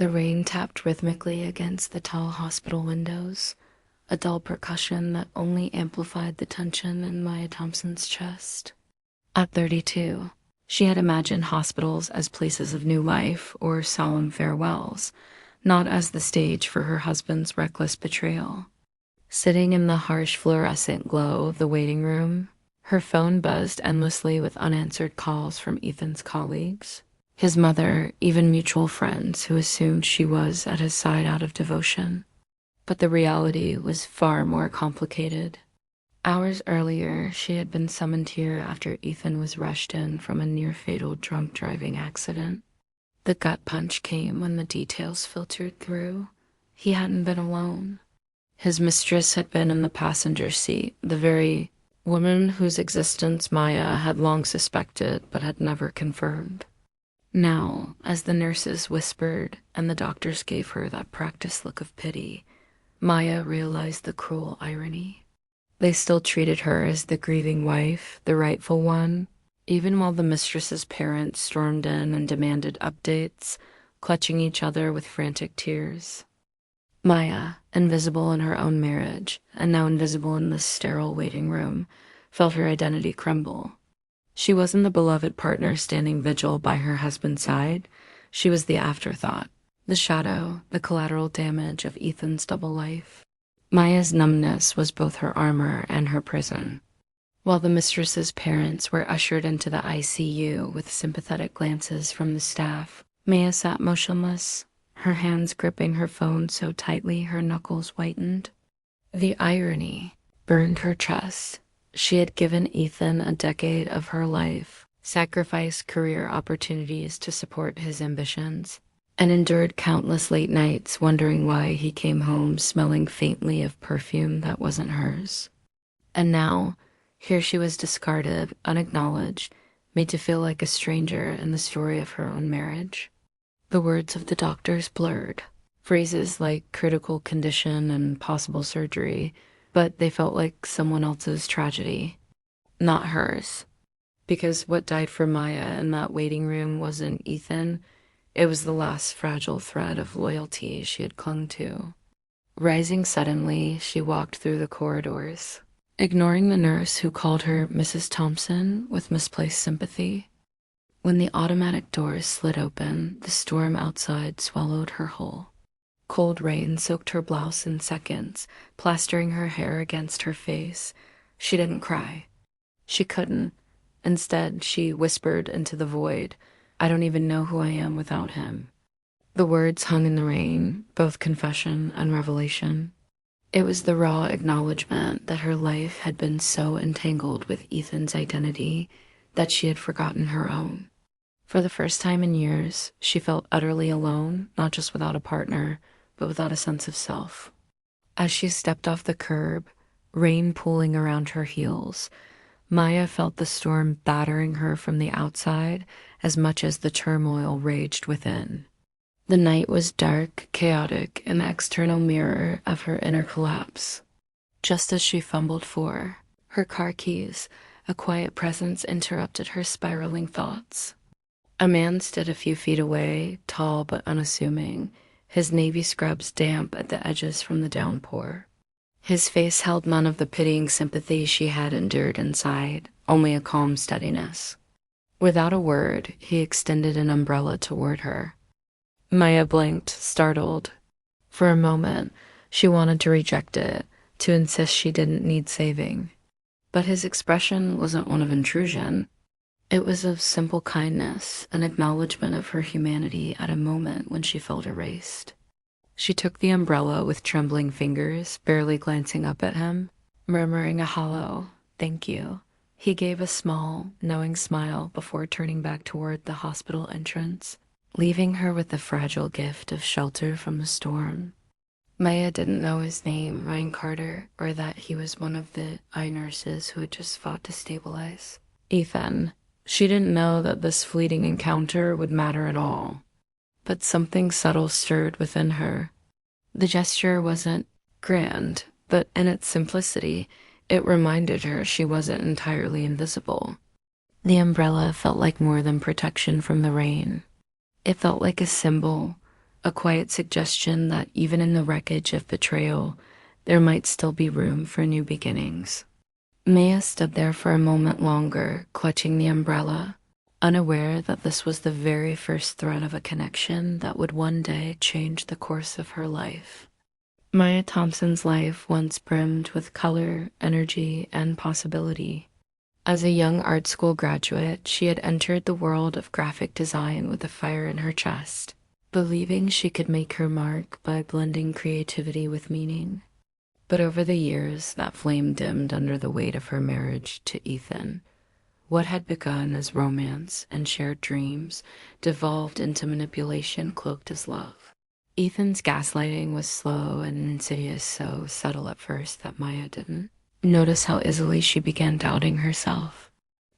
The rain tapped rhythmically against the tall hospital windows, a dull percussion that only amplified the tension in Maya Thompson's chest. At 32, she had imagined hospitals as places of new life or solemn farewells, not as the stage for her husband's reckless betrayal. Sitting in the harsh fluorescent glow of the waiting room, her phone buzzed endlessly with unanswered calls from Ethan's colleagues, his mother, even mutual friends who assumed she was at his side out of devotion. But the reality was far more complicated. Hours earlier, she had been summoned here after Ethan was rushed in from a near-fatal drunk driving accident. The gut punch came when the details filtered through. He hadn't been alone. His mistress had been in the passenger seat, the very woman whose existence Maya had long suspected but had never confirmed. Now, as the nurses whispered and the doctors gave her that practiced look of pity, Maya realized the cruel irony. They still treated her as the grieving wife, the rightful one, even while the mistress's parents stormed in and demanded updates, clutching each other with frantic tears. Maya, invisible in her own marriage, and now invisible in this sterile waiting room, felt her identity crumble. She wasn't the beloved partner standing vigil by her husband's side. She was the afterthought, the shadow, the collateral damage of Ethan's double life. Maya's numbness was both her armor and her prison. While the mistress's parents were ushered into the ICU with sympathetic glances from the staff, Maya sat motionless, her hands gripping her phone so tightly her knuckles whitened. The irony burned her chest. She had given Ethan a decade of her life, sacrificed career opportunities to support his ambitions, and endured countless late nights wondering why he came home smelling faintly of perfume that wasn't hers. And now, here she was discarded, unacknowledged, made to feel like a stranger in the story of her own marriage. The words of the doctors blurred, phrases like critical condition and possible surgery, but they felt like someone else's tragedy, not hers. Because what died for Maya in that waiting room wasn't Ethan, it was the last fragile thread of loyalty she had clung to. Rising suddenly, she walked through the corridors, ignoring the nurse who called her Mrs. Thompson with misplaced sympathy. When the automatic doors slid open, the storm outside swallowed her whole. Cold rain soaked her blouse in seconds, plastering her hair against her face. She didn't cry. She couldn't. Instead, she whispered into the void, "I don't even know who I am without him." The words hung in the rain, both confession and revelation. It was the raw acknowledgement that her life had been so entangled with Ethan's identity that she had forgotten her own. For the first time in years, she felt utterly alone, not just without a partner, but without a sense of self. As she stepped off the curb, rain pooling around her heels, Maya felt the storm battering her from the outside as much as the turmoil raged within. The night was dark, chaotic, an external mirror of her inner collapse. Just as she fumbled for her car keys, a quiet presence interrupted her spiraling thoughts. A man stood a few feet away, tall but unassuming, his navy scrubs damp at the edges from the downpour. His face held none of the pitying sympathy she had endured inside, only a calm steadiness. Without a word, he extended an umbrella toward her. Maya blinked, startled. For a moment, she wanted to reject it, to insist she didn't need saving. But his expression wasn't one of intrusion. It was of simple kindness, an acknowledgement of her humanity at a moment when she felt erased. She took the umbrella with trembling fingers, barely glancing up at him, murmuring a hollow, "Thank you." He gave a small, knowing smile before turning back toward the hospital entrance, leaving her with the fragile gift of shelter from the storm. Maya didn't know his name, Ryan Carter, or that he was one of the eye nurses who had just fought to stabilize Ethan. She didn't know that this fleeting encounter would matter at all. But something subtle stirred within her. The gesture wasn't grand, but in its simplicity, it reminded her she wasn't entirely invisible. The umbrella felt like more than protection from the rain. It felt like a symbol, a quiet suggestion that even in the wreckage of betrayal, there might still be room for new beginnings. Maya stood there for a moment longer, clutching the umbrella, unaware that this was the very first thread of a connection that would one day change the course of her life. Maya Thompson's life once brimmed with color, energy, and possibility. As a young art school graduate, she had entered the world of graphic design with a fire in her chest, believing she could make her mark by blending creativity with meaning. But over the years, that flame dimmed under the weight of her marriage to Ethan. What had begun as romance and shared dreams devolved into manipulation cloaked as love. Ethan's gaslighting was slow and insidious, so subtle at first that Maya didn't notice how easily she began doubting herself.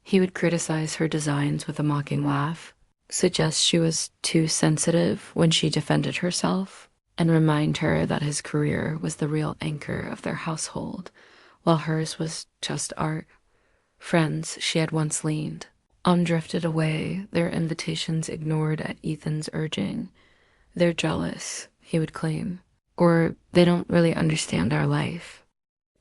He would criticize her designs with a mocking laugh, suggest she was too sensitive when she defended herself, and remind her that his career was the real anchor of their household, while hers was just art. Friends she had once leaned on drifted away, their invitations ignored at Ethan's urging. They're jealous, he would claim, or they don't really understand our life.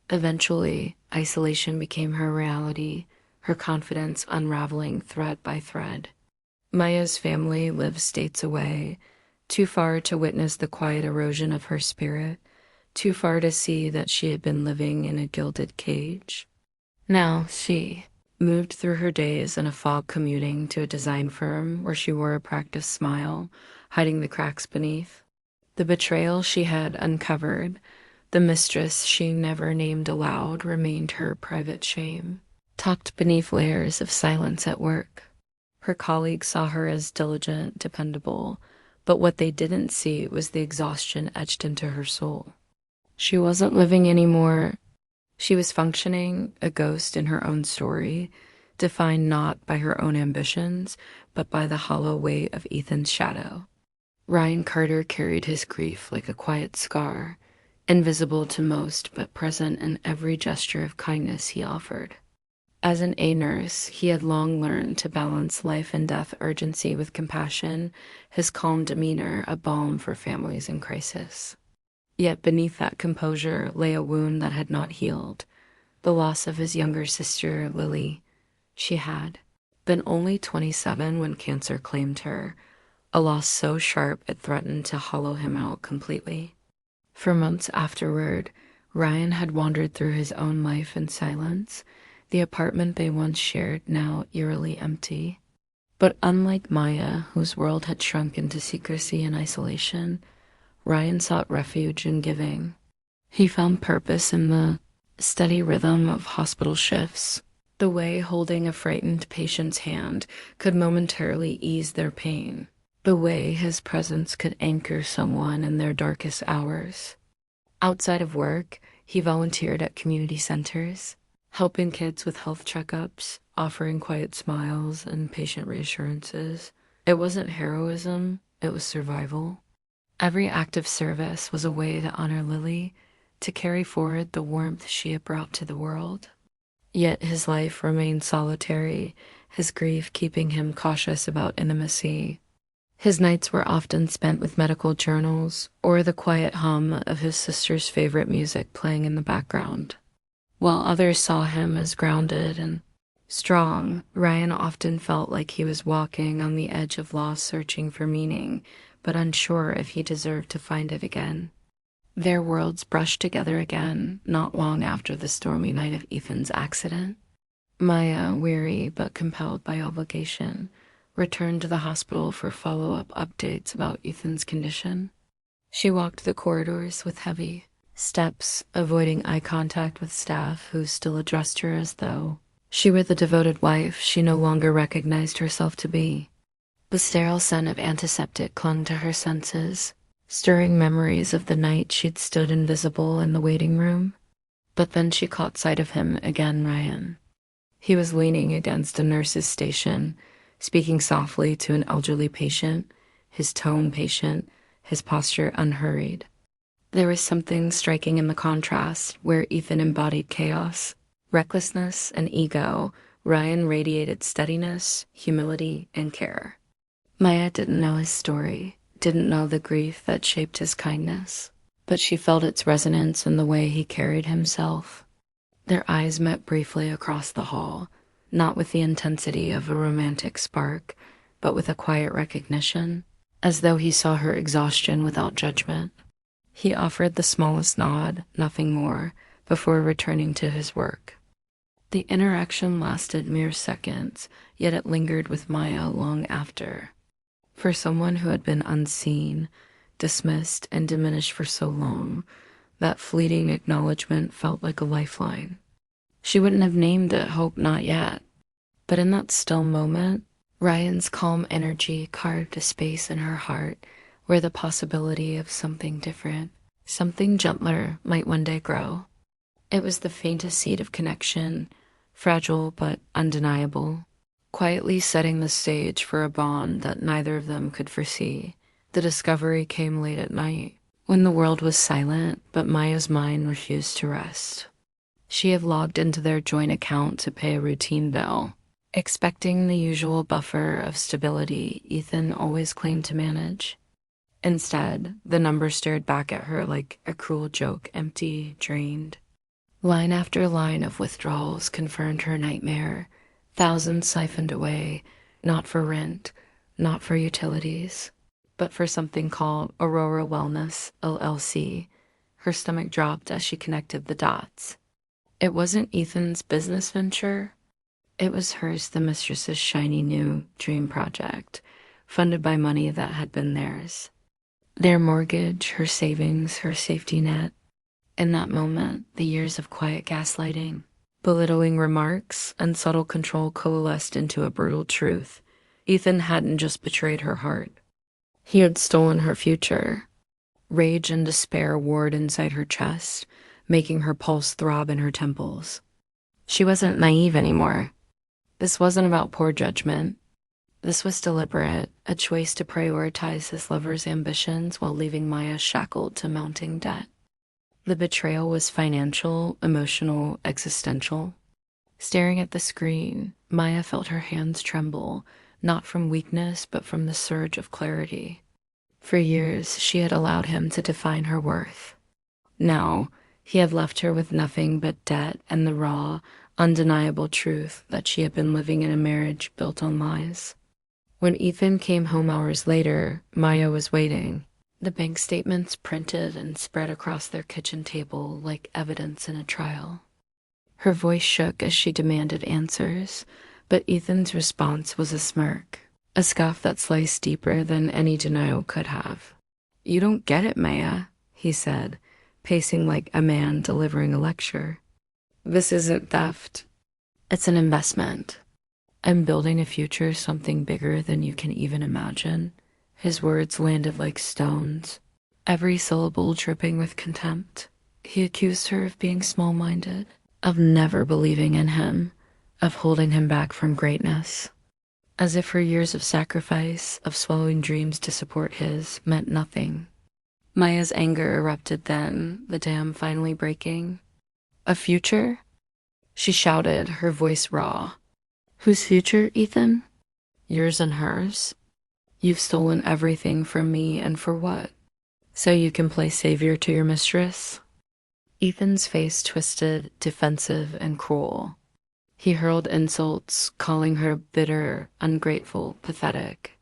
Eventually, isolation became her reality, her confidence unraveling thread by thread. Maya's family lived states away, too far to witness the quiet erosion of her spirit, too far to see that she had been living in a gilded cage. Now she moved through her days in a fog, commuting to a design firm where she wore a practiced smile, hiding the cracks beneath. The betrayal she had uncovered, the mistress she never named aloud, remained her private shame, tucked beneath layers of silence at work. Her colleagues saw her as diligent, dependable, but what they didn't see was the exhaustion etched into her soul. She wasn't living anymore. She was functioning, a ghost in her own story, defined not by her own ambitions, but by the hollow weight of Ethan's shadow. Ryan Carter carried his grief like a quiet scar, invisible to most but present in every gesture of kindness he offered. As an A nurse, he had long learned to balance life and death urgency with compassion, his calm demeanor a balm for families in crisis. Yet beneath that composure lay a wound that had not healed, the loss of his younger sister, Lily. She had been only 27 when cancer claimed her, a loss so sharp it threatened to hollow him out completely. For months afterward, Ryan had wandered through his own life in silence, the apartment they once shared now eerily empty. But unlike Maya, whose world had shrunk into secrecy and isolation, Ryan sought refuge in giving. He found purpose in the steady rhythm of hospital shifts, the way holding a frightened patient's hand could momentarily ease their pain, the way his presence could anchor someone in their darkest hours. Outside of work, he volunteered at community centers, helping kids with health checkups, offering quiet smiles and patient reassurances. It wasn't heroism, it was survival. Every act of service was a way to honor Lily, to carry forward the warmth she had brought to the world. Yet his life remained solitary, his grief keeping him cautious about intimacy. His nights were often spent with medical journals or the quiet hum of his sister's favorite music playing in the background. While others saw him as grounded and strong, Ryan often felt like he was walking on the edge of loss, searching for meaning, but unsure if he deserved to find it again. Their worlds brushed together again, not long after the stormy night of Ethan's accident. Maya, weary but compelled by obligation, returned to the hospital for follow-up updates about Ethan's condition. She walked the corridors with heavy steps, avoiding eye contact with staff who still addressed her as though she were the devoted wife she no longer recognized herself to be. The sterile scent of antiseptic clung to her senses, stirring memories of the night she'd stood invisible in the waiting room. But then she caught sight of him again, Ryan. He was leaning against a nurse's station, speaking softly to an elderly patient, his tone patient, his posture unhurried. There was something striking in the contrast. Where Ethan embodied chaos, recklessness, and ego, Ryan radiated steadiness, humility, and care. Maya didn't know his story, didn't know the grief that shaped his kindness, but she felt its resonance in the way he carried himself. Their eyes met briefly across the hall, not with the intensity of a romantic spark, but with a quiet recognition, as though he saw her exhaustion without judgment. He offered the smallest nod, nothing more, before returning to his work. The interaction lasted mere seconds, yet it lingered with Maya long after. For someone who had been unseen, dismissed, and diminished for so long, that fleeting acknowledgement felt like a lifeline. She wouldn't have named it Hope Not Yet, but in that still moment, Ryan's calm energy carved a space in her heart where the possibility of something different, something gentler, might one day grow. It was the faintest seed of connection, fragile but undeniable, quietly setting the stage for a bond that neither of them could foresee. The discovery came late at night, when the world was silent, but Maya's mind refused to rest. She had logged into their joint account to pay a routine bill, expecting the usual buffer of stability Ethan always claimed to manage. Instead, the number stared back at her like a cruel joke, empty, drained. Line after line of withdrawals confirmed her nightmare, thousands siphoned away, not for rent, not for utilities, but for something called Aurora Wellness, LLC. Her stomach dropped as she connected the dots. It wasn't Ethan's business venture. It was hers, the mistress's shiny new dream project, funded by money that had been theirs. Their mortgage, her savings, her safety net. In that moment, the years of quiet gaslighting, belittling remarks, and subtle control coalesced into a brutal truth. Ethan hadn't just betrayed her heart. He had stolen her future. Rage and despair warred inside her chest, making her pulse throb in her temples. She wasn't naive anymore. This wasn't about poor judgment. This was deliberate, a choice to prioritize his lover's ambitions while leaving Maya shackled to mounting debt. The betrayal was financial, emotional, existential. Staring at the screen, Maya felt her hands tremble, not from weakness, but from the surge of clarity. For years, she had allowed him to define her worth. Now, he had left her with nothing but debt and the raw, undeniable truth that she had been living in a marriage built on lies. When Ethan came home hours later, Maya was waiting. The bank statements printed and spread across their kitchen table like evidence in a trial. Her voice shook as she demanded answers, but Ethan's response was a smirk, a scoff that sliced deeper than any denial could have. "You don't get it, Maya," he said, pacing like a man delivering a lecture. "This isn't theft. It's an investment. I'm building a future, something bigger than you can even imagine." His words landed like stones, every syllable dripping with contempt. He accused her of being small-minded, of never believing in him, of holding him back from greatness. As if her years of sacrifice, of swallowing dreams to support his, meant nothing. Maya's anger erupted then, the dam finally breaking. "A future?" She shouted, her voice raw. "Whose future, Ethan? Yours and hers? You've stolen everything from me, and for what? So you can play savior to your mistress?" Ethan's face twisted, defensive and cruel. He hurled insults, calling her bitter, ungrateful, pathetic.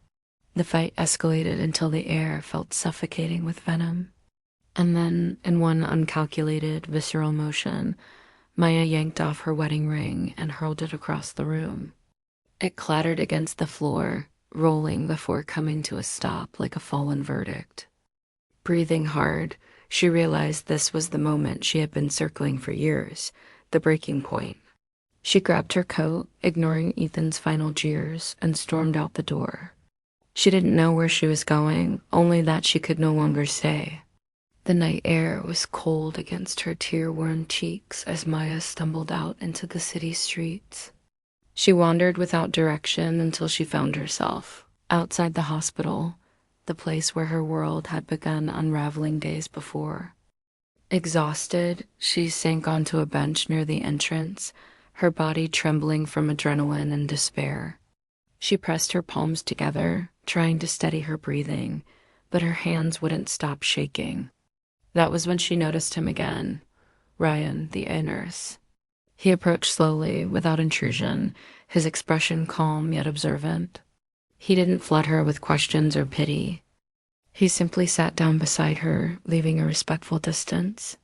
The fight escalated until the air felt suffocating with venom. And then, in one uncalculated, visceral motion, Maya yanked off her wedding ring and hurled it across the room. It clattered against the floor, rolling before coming to a stop like a fallen verdict. Breathing hard, she realized this was the moment she had been circling for years, the breaking point. She grabbed her coat, ignoring Ethan's final jeers, and stormed out the door. She didn't know where she was going, only that she could no longer stay. The night air was cold against her tear-worn cheeks as Maya stumbled out into the city streets. She wandered without direction until she found herself outside the hospital, the place where her world had begun unraveling days before. Exhausted, she sank onto a bench near the entrance, her body trembling from adrenaline and despair. She pressed her palms together, trying to steady her breathing, but her hands wouldn't stop shaking. That was when she noticed him again, Ryan, the nurse. He approached slowly, without intrusion, his expression calm yet observant. He didn't flood her with questions or pity. He simply sat down beside her, leaving a respectful distance.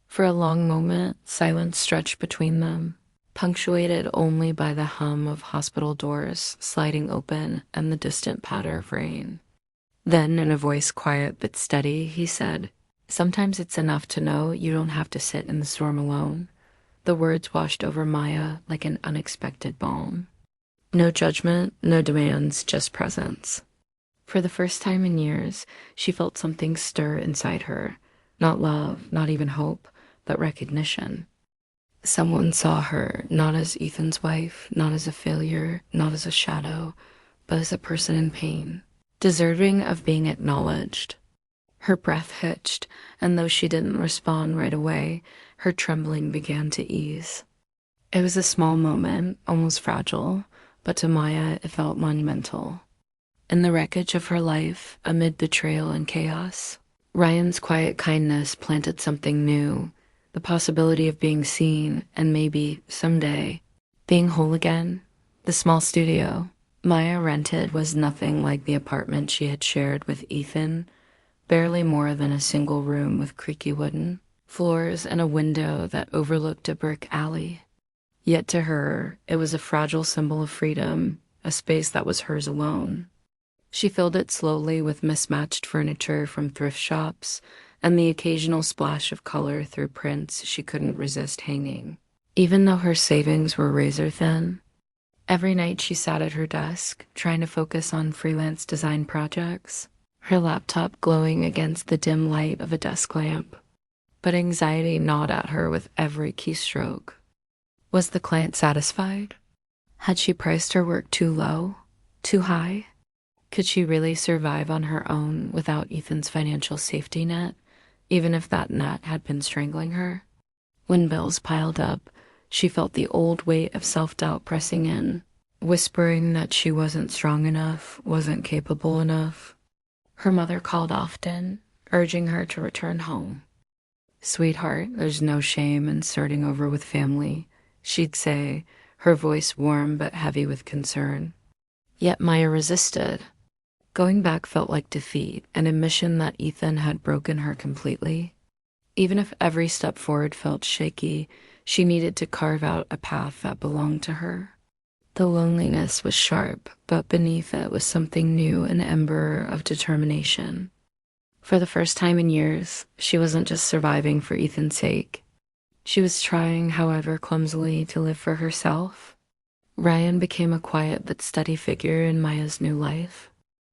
For a long moment, silence stretched between them, punctuated only by the hum of hospital doors sliding open and the distant patter of rain. Then, in a voice quiet but steady, he said, "Sometimes it's enough to know you don't have to sit in the storm alone." The words washed over Maya like an unexpected balm. No judgment, no demands, just presence. For the first time in years, she felt something stir inside her. Not love, not even hope, but recognition. Someone saw her, not as Ethan's wife, not as a failure, not as a shadow, but as a person in pain, deserving of being acknowledged. Her breath hitched, and though she didn't respond right away, her trembling began to ease. It was a small moment, almost fragile, but to Maya it felt monumental. In the wreckage of her life, amid betrayal and chaos, Ryan's quiet kindness planted something new, the possibility of being seen and maybe, someday, being whole again. The small studio Maya rented was nothing like the apartment she had shared with Ethan, barely more than a single room with creaky wooden floors and a window that overlooked a brick alley. Yet to her, it was a fragile symbol of freedom, a space that was hers alone. She filled it slowly with mismatched furniture from thrift shops and the occasional splash of color through prints she couldn't resist hanging. Even though her savings were razor thin, every night she sat at her desk, trying to focus on freelance design projects, her laptop glowing against the dim light of a desk lamp. But anxiety gnawed at her with every keystroke. Was the client satisfied? Had she priced her work too low? Too high? Could she really survive on her own without Ethan's financial safety net, even if that net had been strangling her? When bills piled up, she felt the old weight of self-doubt pressing in, whispering that she wasn't strong enough, wasn't capable enough. Her mother called often, urging her to return home. "Sweetheart, there's no shame in starting over with family," she'd say, her voice warm but heavy with concern. Yet Maya resisted. Going back felt like defeat, an admission that Ethan had broken her completely. Even if every step forward felt shaky, she needed to carve out a path that belonged to her. The loneliness was sharp, but beneath it was something new, an ember of determination. For the first time in years, she wasn't just surviving for Ethan's sake. She was trying, however clumsily, to live for herself. Ryan became a quiet but steady figure in Maya's new life.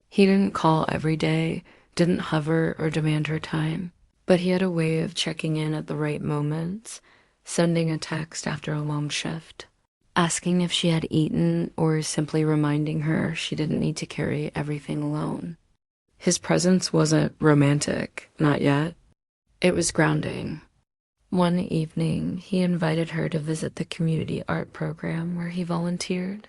He didn't call every day, didn't hover or demand her time, but he had a way of checking in at the right moments, sending a text after a long shift, asking if she had eaten, or simply reminding her she didn't need to carry everything alone. His presence wasn't romantic, not yet. It was grounding. One evening, he invited her to visit the community art program where he volunteered.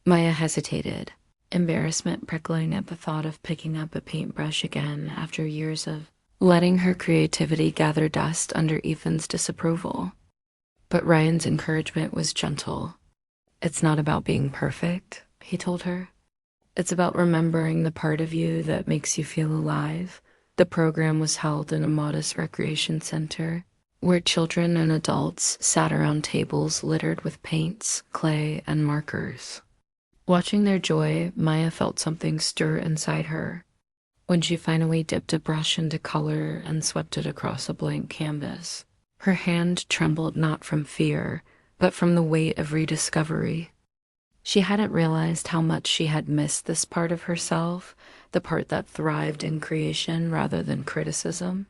Maya hesitated, embarrassment prickling at the thought of picking up a paintbrush again after years of letting her creativity gather dust under Ethan's disapproval. But Ryan's encouragement was gentle. "It's not about being perfect," he told her. "It's about remembering the part of you that makes you feel alive." The program was held in a modest recreation center, where children and adults sat around tables littered with paints, clay, and markers. Watching their joy, Maya felt something stir inside her. When she finally dipped a brush into color and swept it across a blank canvas, her hand trembled not from fear, but from the weight of rediscovery. She hadn't realized how much she had missed this part of herself, the part that thrived in creation rather than criticism.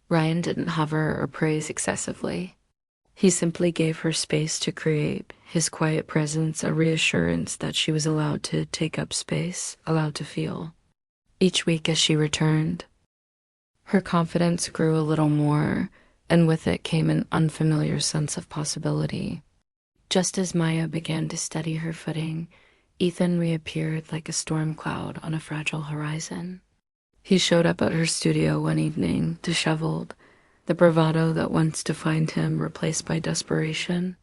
Ryan didn't hover or praise excessively. He simply gave her space to create, his quiet presence a reassurance that she was allowed to take up space, allowed to feel. Each week as she returned, her confidence grew a little more, and with it came an unfamiliar sense of possibility. Just as Maya began to steady her footing, Ethan reappeared like a storm cloud on a fragile horizon. He showed up at her studio one evening, disheveled, the bravado that once defined him replaced by desperation.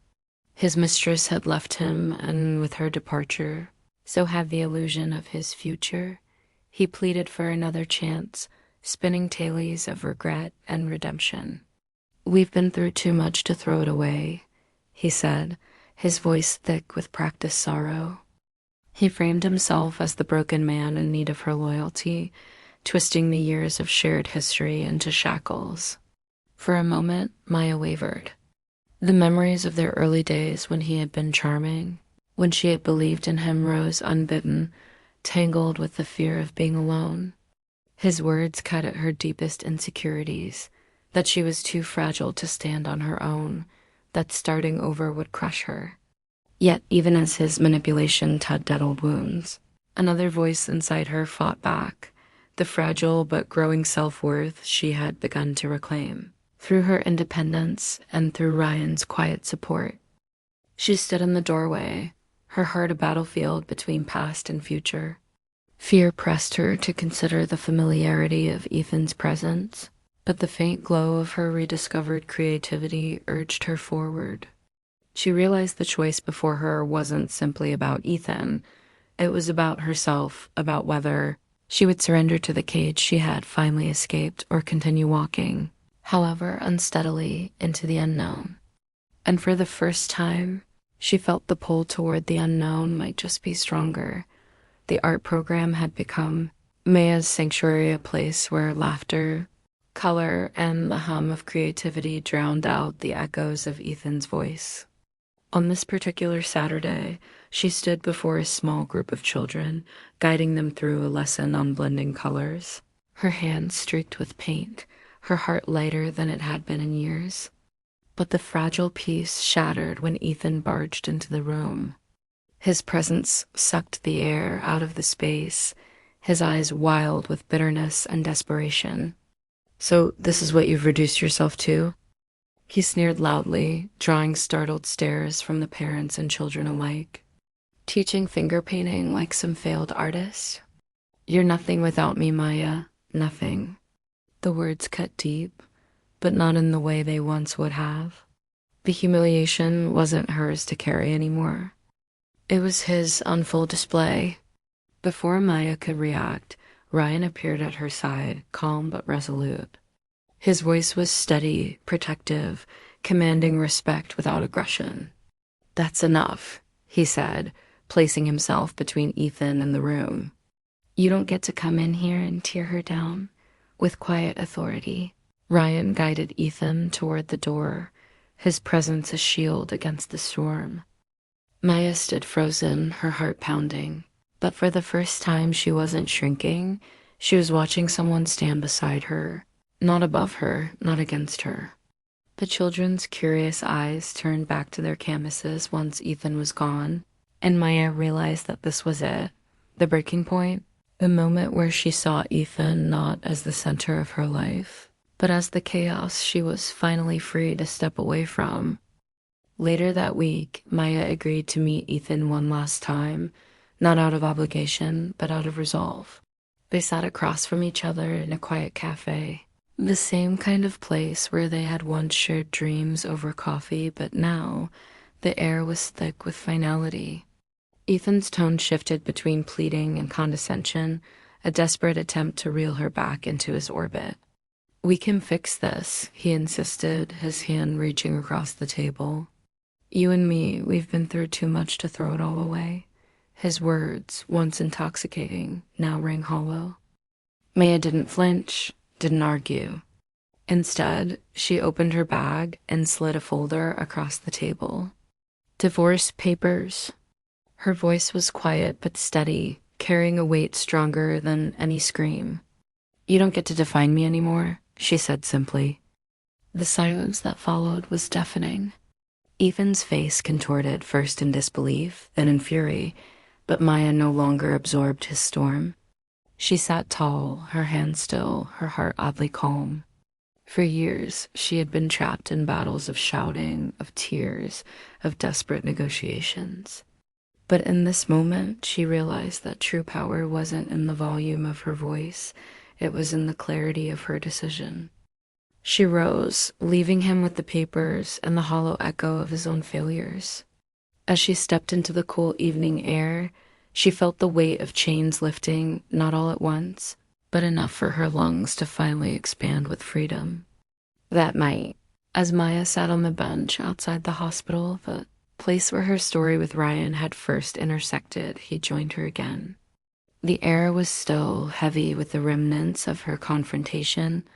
His mistress had left him, and with her departure, so had the illusion of his future. He pleaded for another chance, spinning tales of regret and redemption. "We've been through too much to throw it away," he said, his voice thick with practiced sorrow. He framed himself as the broken man in need of her loyalty, twisting the years of shared history into shackles. For a moment, Maya wavered. The memories of their early days when he had been charming, when she had believed in him, rose unbidden, tangled with the fear of being alone. His words cut at her deepest insecurities, that she was too fragile to stand on her own, that starting over would crush her. Yet even as his manipulation tugged at old wounds, another voice inside her fought back, the fragile but growing self-worth she had begun to reclaim, through her independence and through Ryan's quiet support. She stood in the doorway, her heart a battlefield between past and future. Fear pressed her to consider the familiarity of Ethan's presence, but the faint glow of her rediscovered creativity urged her forward. She realized the choice before her wasn't simply about Ethan. It was about herself, about whether she would surrender to the cage she had finally escaped or continue walking, however unsteadily, into the unknown. And for the first time, she felt the pull toward the unknown might just be stronger. The art program had become Maya's sanctuary, a place where laughter, color, and the hum of creativity drowned out the echoes of Ethan's voice. On this particular Saturday, she stood before a small group of children, guiding them through a lesson on blending colors. Her hands streaked with paint, her heart lighter than it had been in years. But the fragile piece shattered when Ethan barged into the room. His presence sucked the air out of the space, his eyes wild with bitterness and desperation. "So this is what you've reduced yourself to?" He sneered loudly, drawing startled stares from the parents and children alike. "Teaching finger painting like some failed artist? You're nothing without me, Maya, nothing." The words cut deep, but not in the way they once would have. The humiliation wasn't hers to carry anymore. It was his on full display. Before Maya could react, Ryan appeared at her side, calm but resolute. His voice was steady, protective, commanding respect without aggression. "That's enough," he said, placing himself between Ethan and the room. "You don't get to come in here and tear her down." With quiet authority, Ryan guided Ethan toward the door, his presence a shield against the storm. Maya stood frozen, her heart pounding. But for the first time, she wasn't shrinking. She was watching someone stand beside her, not above her, not against her. The children's curious eyes turned back to their canvases once Ethan was gone, and Maya realized that this was it, the breaking point, the moment where she saw Ethan not as the center of her life, but as the chaos she was finally free to step away from. Later that week, Maya agreed to meet Ethan one last time, not out of obligation, but out of resolve. They sat across from each other in a quiet cafe, the same kind of place where they had once shared dreams over coffee, but now the air was thick with finality. Ethan's tone shifted between pleading and condescension, a desperate attempt to reel her back into his orbit. "We can fix this," he insisted, his hand reaching across the table. "You and me, we've been through too much to throw it all away." His words, once intoxicating, now rang hollow. Maya didn't flinch, didn't argue. Instead, she opened her bag and slid a folder across the table. "Divorce papers." Her voice was quiet but steady, carrying a weight stronger than any scream. "You don't get to define me anymore," she said simply. The silence that followed was deafening. Ethan's face contorted, first in disbelief, then in fury, but Maya no longer absorbed his storm. She sat tall, her hands still, her heart oddly calm. For years, she had been trapped in battles of shouting, of tears, of desperate negotiations. But in this moment, she realized that true power wasn't in the volume of her voice. it was in the clarity of her decision. She rose, leaving him with the papers and the hollow echo of his own failures. As she stepped into the cool evening air, she felt the weight of chains lifting, not all at once, but enough for her lungs to finally expand with freedom. That night, as Maya sat on the bench outside the hospital, the place where her story with Ryan had first intersected, he joined her again. The air was still heavy with the remnants of her confrontation,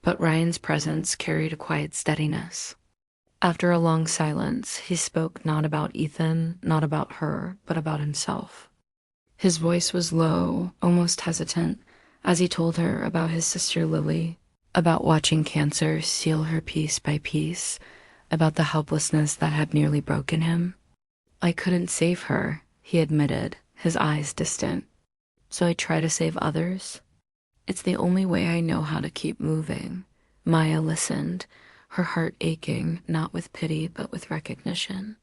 but Ryan's presence carried a quiet steadiness. After a long silence, he spoke not about Ethan, not about her, but about himself. His voice was low, almost hesitant, as he told her about his sister Lily, about watching cancer seal her piece by piece, about the helplessness that had nearly broken him. "I couldn't save her," he admitted, his eyes distant. "So I try to save others. It's the only way I know how to keep moving." Maya listened, her heart aching, not with pity, but with recognition.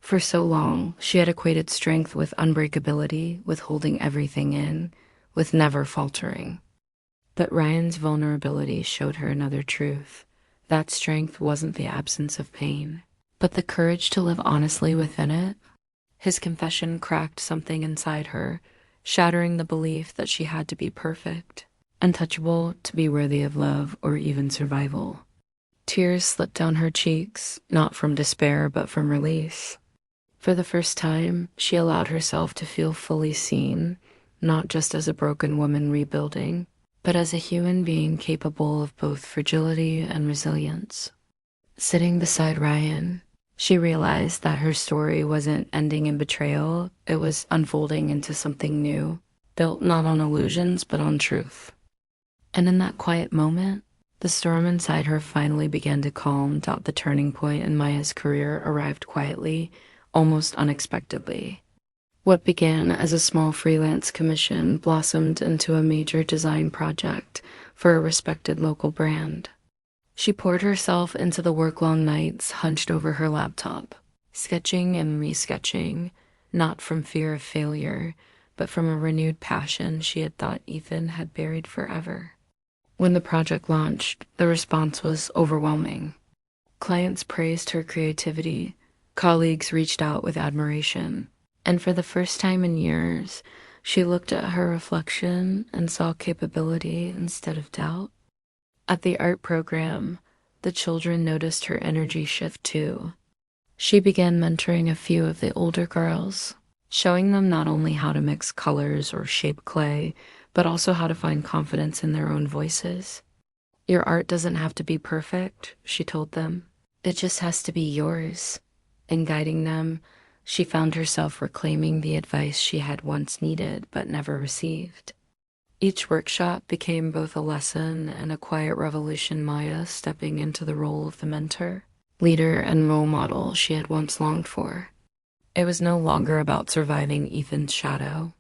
For so long, she had equated strength with unbreakability, with holding everything in, with never faltering. But Ryan's vulnerability showed her another truth. That strength wasn't the absence of pain, but the courage to live honestly within it. His confession cracked something inside her, shattering the belief that she had to be perfect, untouchable to be worthy of love or even survival. Tears slipped down her cheeks, not from despair but from release. For the first time, she allowed herself to feel fully seen, not just as a broken woman rebuilding, but as a human being capable of both fragility and resilience. Sitting beside Ryan, she realized that her story wasn't ending in betrayal, it was unfolding into something new, built not on illusions but on truth. And in that quiet moment, the storm inside her finally began to calm. The turning point in Maya's career arrived quietly, almost unexpectedly. What began as a small freelance commission blossomed into a major design project for a respected local brand. She poured herself into the work-long nights hunched over her laptop, sketching and resketching, not from fear of failure, but from a renewed passion she had thought Ethan had buried forever. When the project launched, the response was overwhelming. Clients praised her creativity, colleagues reached out with admiration, and for the first time in years, she looked at her reflection and saw capability instead of doubt. At the art program, the children noticed her energy shift too. She began mentoring a few of the older girls, showing them not only how to mix colors or shape clay, but also how to find confidence in their own voices. "Your art doesn't have to be perfect," she told them. "It just has to be yours." In guiding them, she found herself reclaiming the advice she had once needed but never received. Each workshop became both a lesson and a quiet revolution. Maya stepping into the role of the mentor, leader, and role model she had once longed for. It was no longer about surviving Ethan's shadow.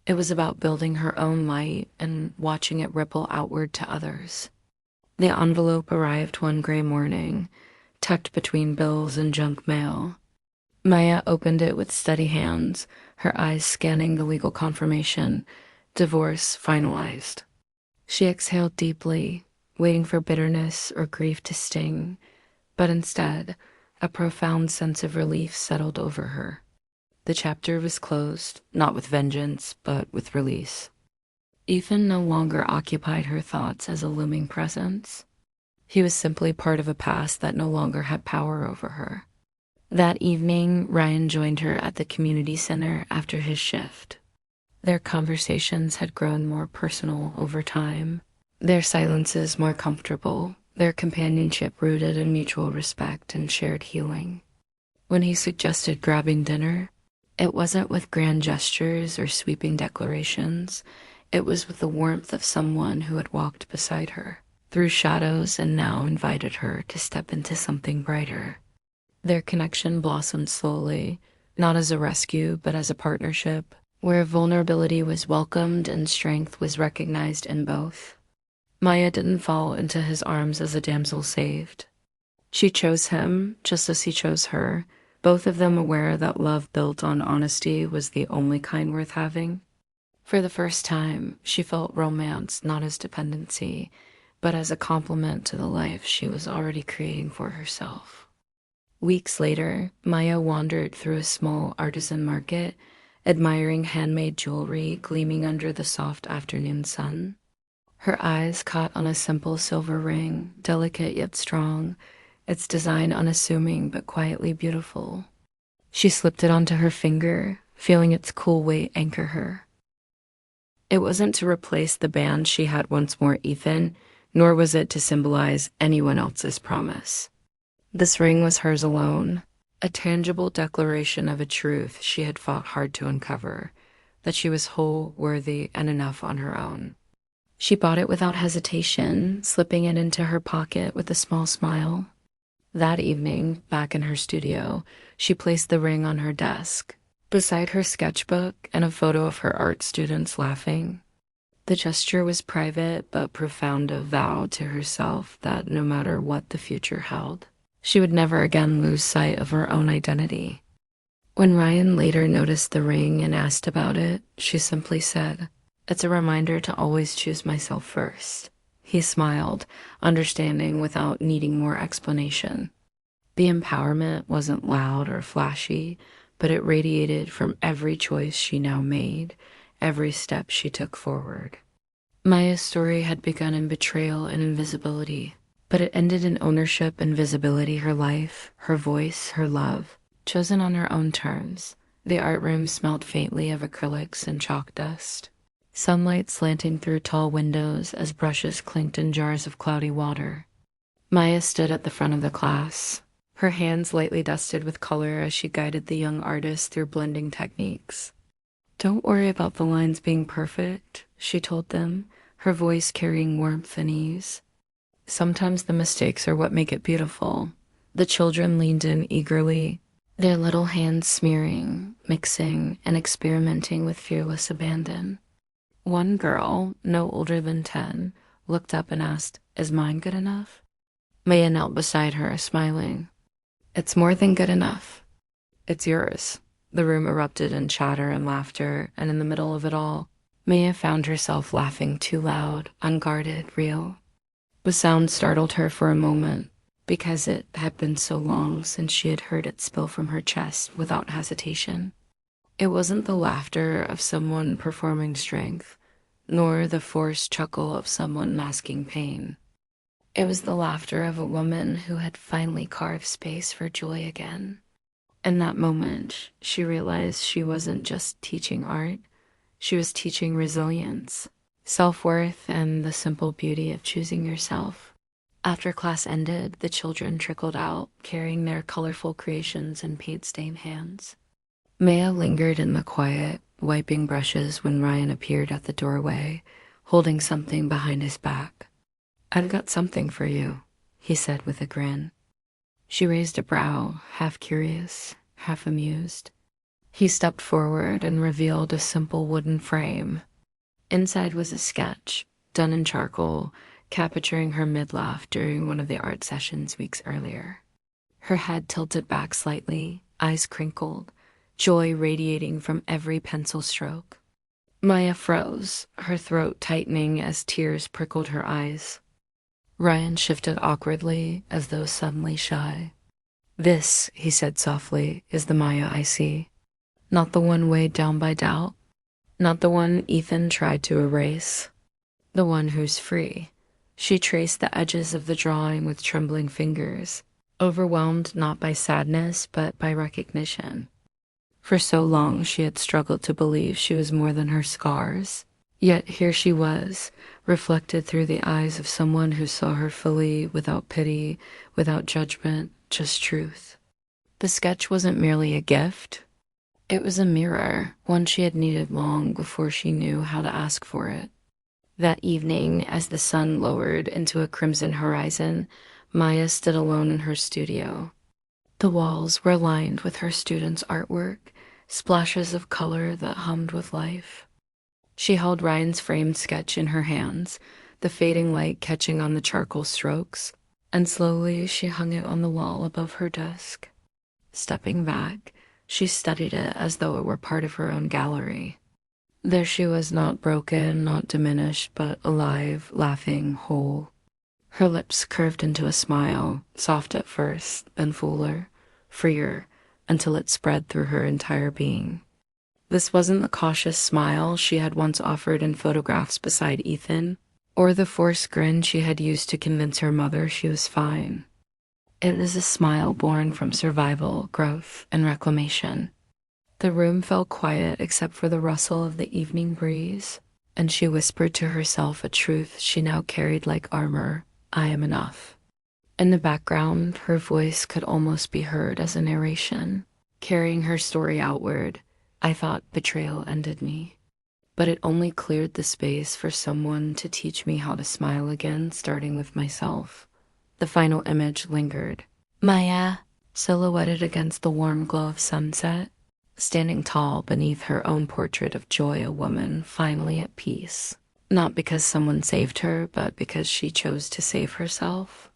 It was about building her own light and watching it ripple outward to others. The envelope arrived one gray morning, tucked between bills and junk mail. Maya opened it with steady hands, her eyes scanning the legal confirmation. Divorce finalized. She exhaled deeply, waiting for bitterness or grief to sting, but instead, a profound sense of relief settled over her. The chapter was closed, not with vengeance, but with release. Ethan no longer occupied her thoughts as a looming presence. He was simply part of a past that no longer had power over her. That evening, Ryan joined her at the community center after his shift. Their conversations had grown more personal over time, their silences more comfortable, their companionship rooted in mutual respect and shared healing. When he suggested grabbing dinner, it wasn't with grand gestures or sweeping declarations. It was with the warmth of someone who had walked beside her through shadows and now invited her to step into something brighter. Their connection blossomed slowly, not as a rescue, but as a partnership, where vulnerability was welcomed and strength was recognized in both. Maya didn't fall into his arms as a damsel saved. She chose him, just as he chose her, both of them aware that love built on honesty was the only kind worth having. For the first time, she felt romance not as dependency, but as a complement to the life she was already creating for herself. Weeks later, Maya wandered through a small artisan market, admiring handmade jewelry gleaming under the soft afternoon sun. Her eyes caught on a simple silver ring, delicate yet strong, its design unassuming but quietly beautiful. She slipped it onto her finger, feeling its cool weight anchor her. It wasn't to replace the band she had once more Ethan, nor was it to symbolize anyone else's promise. This ring was hers alone, a tangible declaration of a truth she had fought hard to uncover, that she was whole, worthy, and enough on her own. She bought it without hesitation, slipping it into her pocket with a small smile. That evening, back in her studio, she placed the ring on her desk, beside her sketchbook and a photo of her art students laughing. The gesture was private but profound, a vow to herself that no matter what the future held, she would never again lose sight of her own identity. When Ryan later noticed the ring and asked about it, she simply said, "It's a reminder to always choose myself first." He smiled, understanding without needing more explanation. The empowerment wasn't loud or flashy, but it radiated from every choice she now made, every step she took forward. Maya's story had begun in betrayal and invisibility, but it ended in ownership and visibility. Her life, her voice, her love, chosen on her own terms. The art room smelled faintly of acrylics and chalk dust, sunlight slanting through tall windows as brushes clinked in jars of cloudy water. Maya stood at the front of the class, her hands lightly dusted with color as she guided the young artist through blending techniques. "Don't worry about the lines being perfect," she told them, her voice carrying warmth and ease. "Sometimes the mistakes are what make it beautiful." The children leaned in eagerly, their little hands smearing, mixing, and experimenting with fearless abandon. One girl, no older than 10, looked up and asked, "Is mine good enough?" Maya knelt beside her, smiling. "It's more than good enough. It's yours." The room erupted in chatter and laughter, and in the middle of it all, Maya found herself laughing too loud, unguarded, real. The sound startled her for a moment, because it had been so long since she had heard it spill from her chest without hesitation. It wasn't the laughter of someone performing strength, nor the forced chuckle of someone masking pain. It was the laughter of a woman who had finally carved space for joy again. In that moment, she realized she wasn't just teaching art, she was teaching resilience, self-worth, and the simple beauty of choosing yourself. After class ended, the children trickled out, carrying their colorful creations in paint-stained hands. Maya lingered in the quiet, wiping brushes when Ryan appeared at the doorway, holding something behind his back. "I've got something for you," he said with a grin. She raised a brow, half curious, half amused. He stepped forward and revealed a simple wooden frame. Inside was a sketch, done in charcoal, capturing her mid-laugh during one of the art sessions weeks earlier. Her head tilted back slightly, eyes crinkled, joy radiating from every pencil stroke. Maya froze, her throat tightening as tears prickled her eyes. Ryan shifted awkwardly, as though suddenly shy. "This," he said softly, "is the Maya I see. Not the one weighed down by doubt. Not the one Ethan tried to erase. The one who's free." She traced the edges of the drawing with trembling fingers, overwhelmed not by sadness, but by recognition. For so long she had struggled to believe she was more than her scars. Yet here she was, reflected through the eyes of someone who saw her fully, without pity, without judgment, just truth. The sketch wasn't merely a gift. It was a mirror, one she had needed long before she knew how to ask for it. That evening, as the sun lowered into a crimson horizon, Maya stood alone in her studio. The walls were lined with her students' artwork, splashes of color that hummed with life. She held Ryan's framed sketch in her hands, the fading light catching on the charcoal strokes, and slowly she hung it on the wall above her desk. Stepping back, she studied it as though it were part of her own gallery. There she was, not broken, not diminished, but alive, laughing, whole. Her lips curved into a smile, soft at first, then fuller, freer, until it spread through her entire being. This wasn't the cautious smile she had once offered in photographs beside Ethan, or the forced grin she had used to convince her mother she was fine. It is a smile born from survival, growth, and reclamation. The room fell quiet except for the rustle of the evening breeze, and she whispered to herself a truth she now carried like armor: I am enough. In the background, her voice could almost be heard as a narration, carrying her story outward. I thought betrayal ended me, but it only cleared the space for someone to teach me how to smile again, starting with myself. The final image lingered. Maya, silhouetted against the warm glow of sunset, standing tall beneath her own portrait of Joy, a woman finally at peace. Not because someone saved her, but because she chose to save herself.